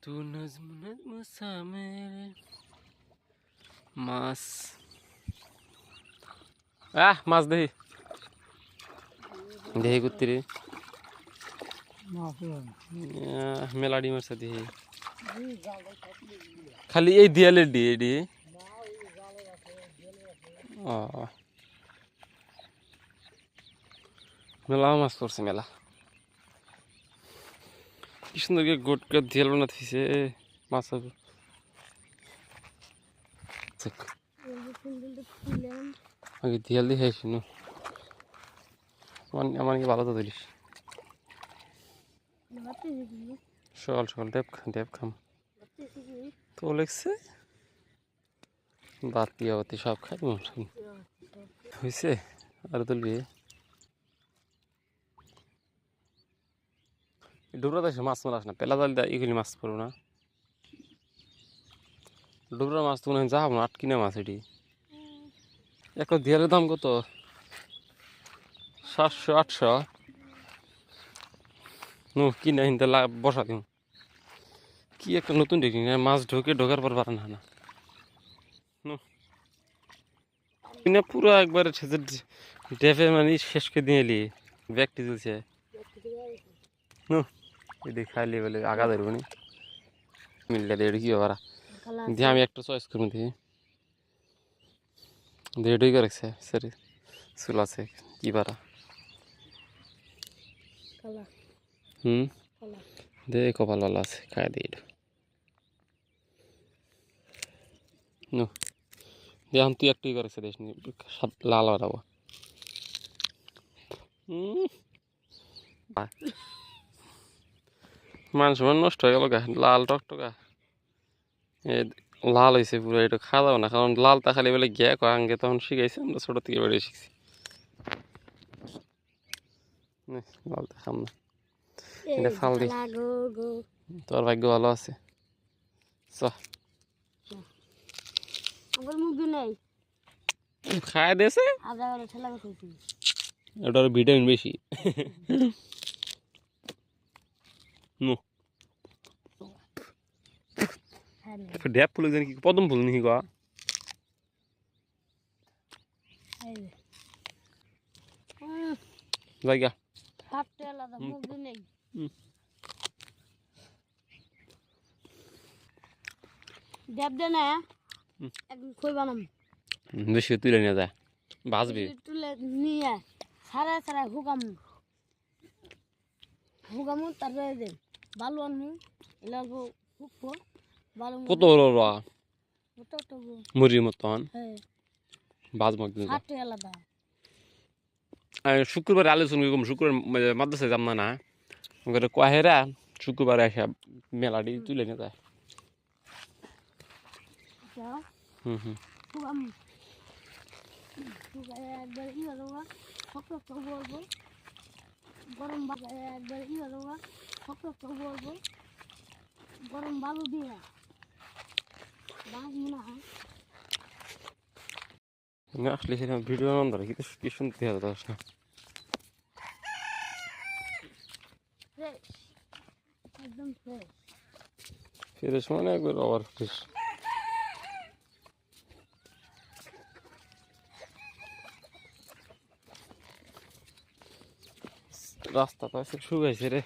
तू नज्म नज्म सा मेरे মাছ মাছ দেখি দেখি করতে রে মেলাডি মাছ দেখি খালি এই দিয়ালের ডি এডি মেলা মাছ পড়ছে মেলা কি সুন্দর গোট গোট দিয়াল বানা থইছে মাছ আগে দিয়াল দিয়ে খাইছি না আমার কি ভালো তো দিলিস সকাল সকাল ডেপ খাম তো লেগছে বাতি আবাতি সব খাই হয়েছে আর তুলবি ডুবরা দেশে মাছ মারাস না পেলা জাল এগুলি মাছ পড়বো না ডুবরা মাছ তো মনে হয় যাবো না আটকিনা মাছ এটি একটা দিয়ালের দাম কত 700-800 নো কিনা হিনতে বসা দিন কি একটা নতুন টেকনিক মাছ ঢোকার পর পারে না কিনা পুরো একবার ডেফে মানে শেষ করে দিয়ে এলি ব্যাগটি তুলছে এদিকে খাইলি বলে আগা ধরবো নি মিললে দেড় কি ব্যাপার দিয়ে আমি একটা চয়েস করবো দেখি দেড়ই করেছে সরি চুল আছে কি বারা দে কপাল ভালো আছে খাই দিই নো এখন তুই একটাই করেছে দেশ নি লাল বাড়াবো মানুষ নষ্ট হয়ে গেল গা লাল টকটকা লাল হয়েছে পুরো এটা খাওয়া দাও না কারণ লালটা খালি বলে গ্যা আগে তখন শিখাইছে আমরা ছোট থেকে বেড়ে শিখছি লালটা খাম না এটা ফাল দি তোর ভাগ্য ভালো আছে খায় দিয়েছে ওটার ভিটামিন বেশি ড্যাপ ফুল জানি কি পদম ফুল নাকি গা জায়গা বেশি তুলে নিয়ে যায় বাঁচবি তুলে নিয়ে সারা সারা হুগামু তারপরে বালু আনমু এলা হুকবো বালু কত হলো মুড়ির মতন বাজ মগ আলাদা শুক্রবার আলোচনা করব শুক্রবার মাদ্রাসায় যাব না ওখানে কহেরা শুক্রবারে আসা মেলাটি তুলে নিয়ে যায় একবার ই হলো শক্ত বলবো গরম একবার ই হলো শক্ত বলবো গরম বালু দিয়ে আসলে সেরকম ভিডিও বানান ধরে কিন্তু কি শুনতে হবে দশ না একদম ফ্রেশ মানে একবার আবার ফ্রেশ রাস্তা তো শুকাইছে রে